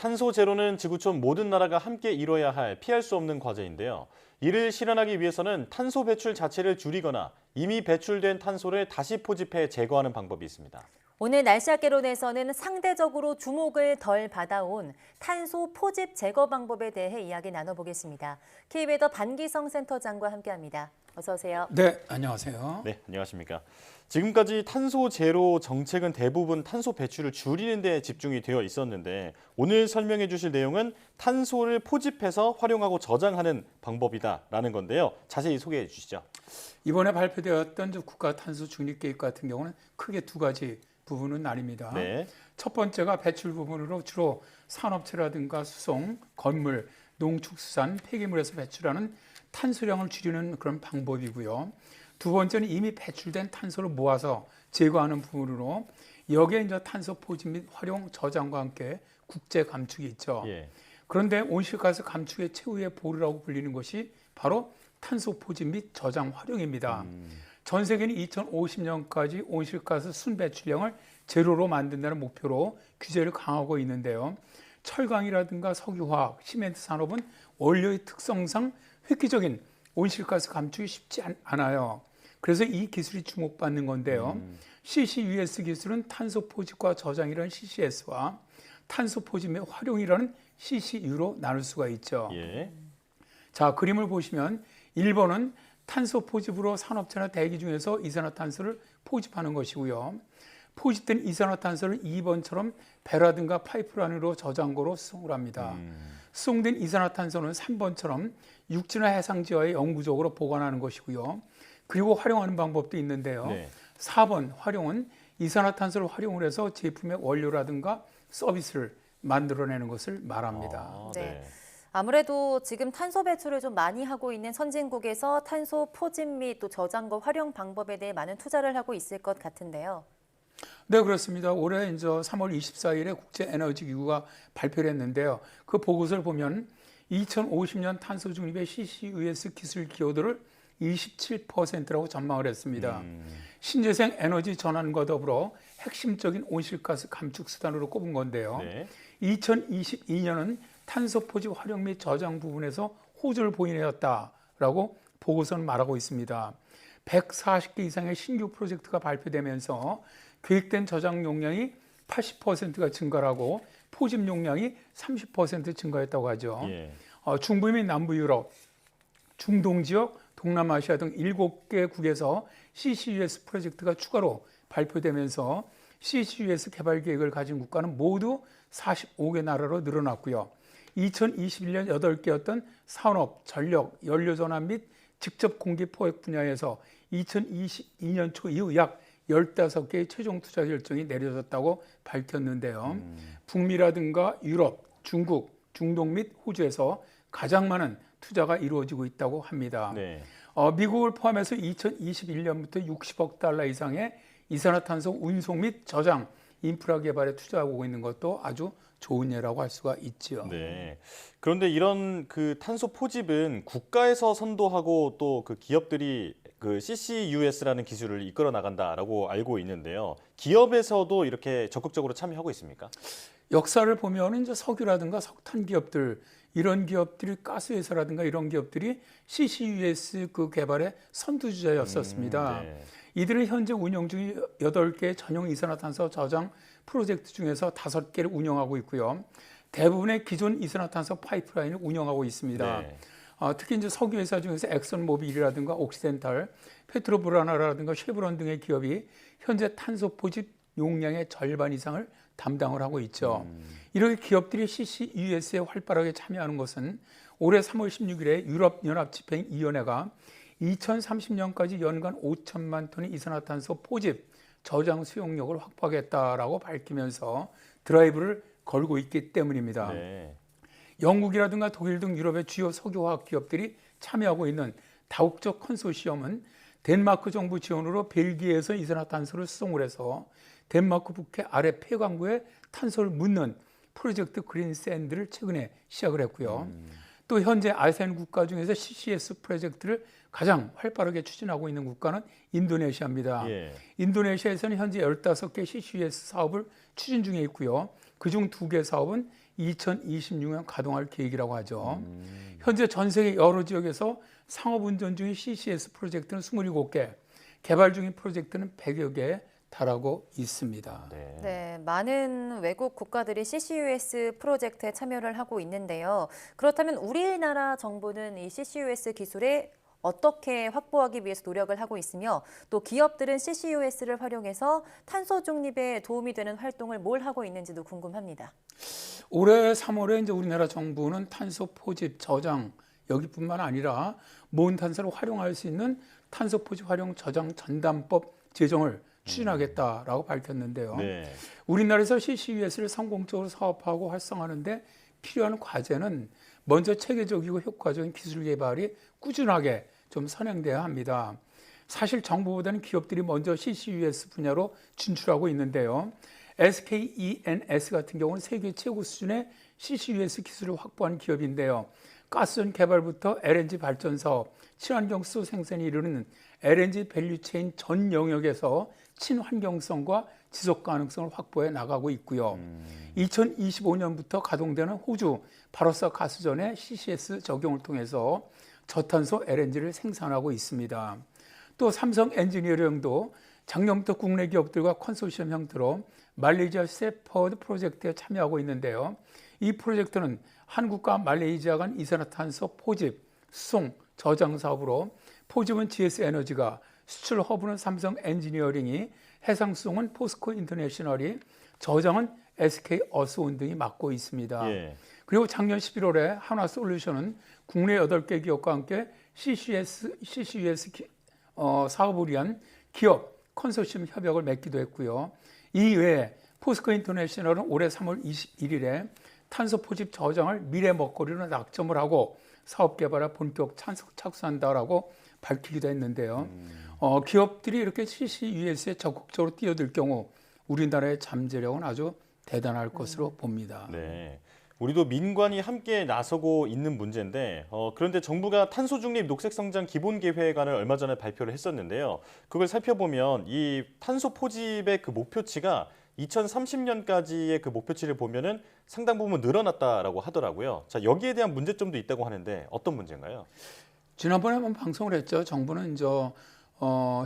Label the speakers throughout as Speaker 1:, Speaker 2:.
Speaker 1: 탄소 제로는 지구촌 모든 나라가 함께 이뤄야 할 피할 수 없는 과제인데요. 이를 실현하기 위해서는 탄소 배출 자체를 줄이거나 이미 배출된 탄소를 다시 포집해 제거하는 방법이 있습니다.
Speaker 2: 오늘 날씨학개론에서는 상대적으로 주목을 덜 받아온 탄소 포집 제거 방법에 대해 이야기 나눠보겠습니다. K웨더 반기성 센터장과 함께합니다. 어서 오세요.
Speaker 3: 네, 안녕하세요.
Speaker 1: 네, 안녕하십니까. 지금까지 탄소 제로 정책은 대부분 탄소 배출을 줄이는 데 집중이 되어 있었는데 오늘 설명해 주실 내용은 탄소를 포집해서 활용하고 저장하는 방법이다라는 건데요. 자세히 소개해 주시죠.
Speaker 3: 이번에 발표되었던 국가 탄소 중립 계획 같은 경우는 크게 두 가지 부분은 나뉩니다.
Speaker 1: 네.
Speaker 3: 첫 번째가 배출 부분으로 주로 산업체라든가 수송, 건물, 농축수산, 폐기물에서 배출하는 탄소량을 줄이는 그런 방법이고요. 두 번째는 이미 배출된 탄소를 모아서 제거하는 부분으로 여기에 이제 탄소 포집 및 활용 저장과 함께 국제 감축이 있죠.
Speaker 1: 예.
Speaker 3: 그런데 온실가스 감축의 최후의 보루라고 불리는 것이 바로 탄소 포집 및 저장 활용입니다. 전 세계는 2050년까지 온실가스 순배출량을 제로로 만든다는 목표로 규제를 강화하고 있는데요. 철강이라든가 석유화학, 시멘트 산업은 원료의 특성상 획기적인 온실가스 감축이 쉽지 않아요. 그래서 이 기술이 주목받는 건데요. CCUS 기술은 탄소 포집과 저장이라는 CCS와 탄소 포집의 활용이라는 CCU로 나눌 수가 있죠.
Speaker 1: 예.
Speaker 3: 자, 그림을 보시면 1번은 탄소 포집으로 산업체나 대기 중에서 이산화탄소를 포집하는 것이고요. 포집된 이산화탄소를 2번처럼 배라든가 파이프라인으로 저장고로 수송을 합니다. 수송된 이산화탄소는 3번처럼 육지나 해상지하에 영구적으로 보관하는 것이고요. 그리고 활용하는 방법도 있는데요.
Speaker 1: 네.
Speaker 3: 4번 활용은 이산화탄소를 활용을 해서 제품의 원료라든가 서비스를 만들어내는 것을 말합니다.
Speaker 1: 아,
Speaker 2: 네. 아무래도 지금 탄소 배출을 좀 많이 하고 있는 선진국에서 탄소 포집 및 또 저장과 활용 방법에 대해 많은 투자를 하고 있을 것 같은데요.
Speaker 3: 네, 그렇습니다. 올해 이제 3월 24일에 국제에너지기구가 발표를 했는데요. 그 보고서를 보면 2050년 탄소 중립의 CCUS 기술 기여도를 27%라고 전망을 했습니다. 신재생 에너지 전환과 더불어 핵심적인 온실가스 감축 수단으로 꼽은 건데요.
Speaker 1: 네.
Speaker 3: 2022년은 탄소 포집 활용 및 저장 부분에서 호조를 보이내었다라고 보고서는 말하고 있습니다. 140개 이상의 신규 프로젝트가 발표되면서 계획된 저장 용량이 80%가 증가하고 포집 용량이 30% 증가했다고 하죠.
Speaker 1: 예.
Speaker 3: 중부 및 남부 유럽, 중동 지역, 동남아시아 등 7개국에서 CCUS 프로젝트가 추가로 발표되면서 CCUS 개발 계획을 가진 국가는 모두 45개 나라로 늘어났고요. 2021년 8개였던 산업, 전력, 연료 전환 및 직접 공기 포획 분야에서 2022년 초 이후 약 15개의 최종 투자 결정이 내려졌다고 밝혔는데요. 북미라든가 유럽, 중국, 중동 및 호주에서 가장 많은 투자가 이루어지고 있다고 합니다.
Speaker 1: 네.
Speaker 3: 미국을 포함해서 2021년부터 60억 달러 이상의 이산화탄소 운송 및 저장 인프라 개발에 투자하고 있는 것도 아주 좋은 예라고 할 수가 있죠.
Speaker 1: 네. 그런데 이런 그 탄소 포집은 국가에서 선도하고 또 그 기업들이 그 CCUS라는 기술을 이끌어 나간다라고 알고 있는데요. 기업에서도 이렇게 적극적으로 참여하고 있습니까?
Speaker 3: 역사를 보면 이제 석유라든가 석탄 기업들 이런 기업들이 가스회사라든가 이런 기업들이 CCUS 그 개발의 선두주자였었습니다.
Speaker 1: 네.
Speaker 3: 이들은 현재 운영 중인 8개의 전용 이산화탄소 저장 프로젝트 중에서 5개를 운영하고 있고요. 대부분의 기존 이산화탄소 파이프라인을 운영하고 있습니다.
Speaker 1: 네.
Speaker 3: 특히 이제 석유회사 중에서 엑선모빌이라든가 옥시덴탈, 페트로브라나라든가 쉐브론 등의 기업이 현재 탄소 포집 용량의 절반 이상을 담당을 하고 있죠. 이렇게 기업들이 CCUS에 활발하게 참여하는 것은 올해 3월 16일에 유럽연합집행위원회가 2030년까지 연간 5천만 톤의 이산화탄소 포집, 저장 수용력을 확보하겠다라고 밝히면서 드라이브를 걸고 있기 때문입니다.
Speaker 1: 네.
Speaker 3: 영국이라든가 독일 등 유럽의 주요 석유화학 기업들이 참여하고 있는 다국적 컨소시엄은 덴마크 정부 지원으로 벨기에에서 이산화탄소를 수송을 해서 덴마크 북해 아래 폐광구에 탄소를 묻는 프로젝트 그린샌드를 최근에 시작을 했고요. 또 현재 아세안 국가 중에서 CCS 프로젝트를 가장 활발하게 추진하고 있는 국가는 인도네시아입니다.
Speaker 1: 예.
Speaker 3: 인도네시아에서는 현재 15개 CCS 사업을 추진 중에 있고요. 그중 2개 사업은 2026년 가동할 계획이라고 하죠. 현재 전 세계 여러 지역에서 상업운전 중인 CCS 프로젝트는 27개, 개발 중인 프로젝트는 100여 개에 달하고 있습니다.
Speaker 1: 네.
Speaker 2: 네, 많은 외국 국가들이 CCUS 프로젝트에 참여를 하고 있는데요. 그렇다면 우리나라 정부는 이 CCUS 기술에 어떻게 확보하기 위해서 노력을 하고 있으며 또 기업들은 CCUS를 활용해서 탄소 중립에 도움이 되는 활동을 뭘 하고 있는지도 궁금합니다.
Speaker 3: 올해 3월에 이제 우리나라 정부는 탄소 포집 저장 여기뿐만 아니라 모은 탄소를 활용할 수 있는 탄소 포집 활용 저장 전담법 제정을 추진하겠다라고 밝혔는데요.
Speaker 1: 네.
Speaker 3: 우리나라에서 CCUS를 성공적으로 사업하고 활성화하는데 필요한 과제는 먼저 체계적이고 효과적인 기술 개발이 꾸준하게 좀 선행돼야 합니다. 사실 정부보다는 기업들이 먼저 CCUS 분야로 진출하고 있는데요. SKENS 같은 경우는 세계 최고 수준의 CCUS 기술을 확보한 기업인데요. 가스전 개발부터 LNG 발전 사업, 친환경 수소 생산이 이르는 LNG 밸류체인 전 영역에서 친환경성과 지속 가능성을 확보해 나가고 있고요. 2025년부터 가동되는 호주 바로사 가스전의 CCS 적용을 통해서 저탄소 LNG를 생산하고 있습니다. 또 삼성 엔지니어링도 작년부터 국내 기업들과 컨소시엄 형태로 말레이시아 세퍼드 프로젝트에 참여하고 있는데요. 이 프로젝트는 한국과 말레이시아 간 이산화탄소 포집, 수송, 저장 사업으로 포집은 GS에너지가, 수출 허브는 삼성 엔지니어링이, 해상 수송은 포스코 인터내셔널이, 저장은 SK 어스온 등이 맡고 있습니다.
Speaker 1: 예.
Speaker 3: 그리고 작년 11월에 한화솔루션은 국내 8개 기업과 함께 CCUS 사업을 위한 기업 컨소시엄 협약을 맺기도 했고요. 이외에 포스코 인터내셔널은 올해 3월 21일에 탄소 포집 저장을 미래 먹거리로 낙점을 하고 사업 개발에 본격 착수한다라고 밝히기도 했는데요. 기업들이 이렇게 CCUS에 적극적으로 뛰어들 경우 우리나라의 잠재력은 아주 대단할 것으로 봅니다.
Speaker 1: 네. 우리도 민관이 함께 나서고 있는 문제인데 그런데 정부가 탄소 중립 녹색 성장 기본 계획안을 얼마 전에 발표를 했었는데요. 그걸 살펴보면 이 탄소 포집의 그 목표치가 2030년까지의 그 목표치를 보면은 상당 부분 늘어났다라고 하더라고요. 자, 여기에 대한 문제점도 있다고 하는데 어떤 문제인가요?
Speaker 3: 지난번에 한번 방송을 했죠. 정부는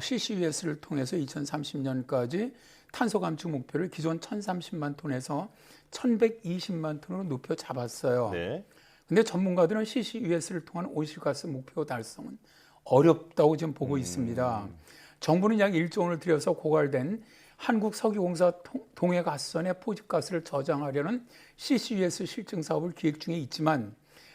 Speaker 3: CCUS를 통해서 2030년까지 탄소 감축 목표를 기존 1,030만 톤에서 1,120만 톤으로 높여 잡았어요.
Speaker 1: 네.
Speaker 3: 근데 전문가들은 CCUS를 통한 온실가스 목표 달성은 어렵다고 지금 보고 있습니다. 정부는 약 1조 원을 들여서 고갈된 한국석유공사 동해가스선의 포집가스를 저장하려는 CCUS 실증 사업을 기획 중에 있지만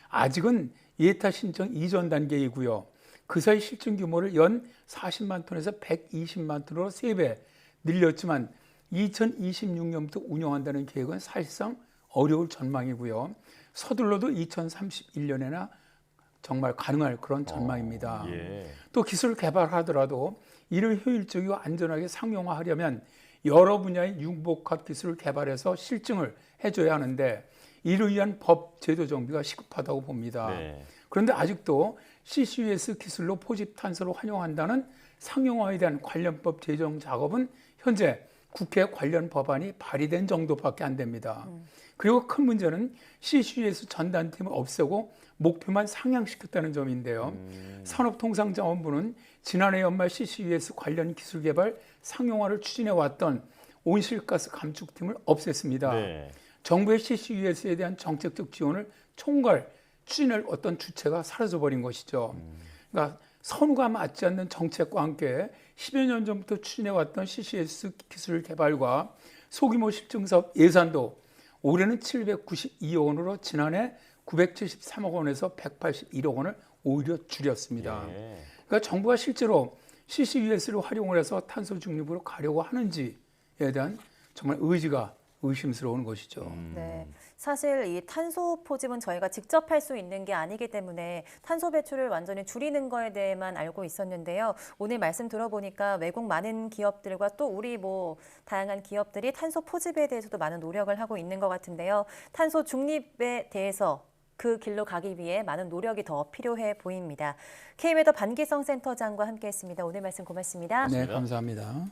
Speaker 3: 아직은 예타 신청 이전 단계이고요. 그 사이 실증 규모를 연 40만 톤에서 120만 톤으로 3배 늘렸지만 2026년부터 운영한다는 계획은 사실상 어려울 전망이고요. 서둘러도 2031년에나 정말 가능할 그런 전망입니다.
Speaker 1: 예.
Speaker 3: 또 기술 개발하더라도 이를 효율적이고 안전하게 상용화하려면 여러 분야의 융복합 기술을 개발해서 실증을 해줘야 하는데 이를 위한 법 제도 정비가 시급하다고 봅니다.
Speaker 1: 네.
Speaker 3: 그런데 아직도 CCUS 기술로 포집 탄소를 활용한다는 상용화에 대한 관련법 제정 작업은 현재 국회 관련 법안이 발의된 정도밖에 안 됩니다. 그리고 큰 문제는 CCUS 전담팀을 없애고 목표만 상향시켰다는 점인데요. 산업통상자원부는 지난해 연말 CCUS 관련 기술 개발 상용화를 추진해 왔던 온실가스 감축팀을 없앴습니다.
Speaker 1: 네.
Speaker 3: 정부의 CCUS에 대한 정책적 지원을 총괄 추진할 어떤 주체가 사라져버린 것이죠. 그러니까 선후가 맞지 않는 정책과 함께 10여 년 전부터 추진해왔던 CCS 기술 개발과 소규모 실증 사업 예산도 올해는 792억 원으로 지난해 973억 원에서 181억 원을 오히려 줄였습니다.
Speaker 1: 예.
Speaker 3: 그러니까 정부가 실제로 CCUS를 활용을 해서 탄소 중립으로 가려고 하는지에 대한 정말 의지가 의심스러운 것이죠.
Speaker 2: 네, 사실 이 탄소 포집은 저희가 직접 할 수 있는 게 아니기 때문에 탄소 배출을 완전히 줄이는 거에 대해만 알고 있었는데요. 오늘 말씀 들어보니까 외국 많은 기업들과 또 우리 다양한 기업들이 탄소 포집에 대해서도 많은 노력을 하고 있는 것 같은데요. 탄소 중립에 대해서 그 길로 가기 위해 많은 노력이 더 필요해 보입니다. K웨더 반기성 센터장과 함께했습니다. 오늘 말씀 고맙습니다.
Speaker 3: 네, 감사합니다.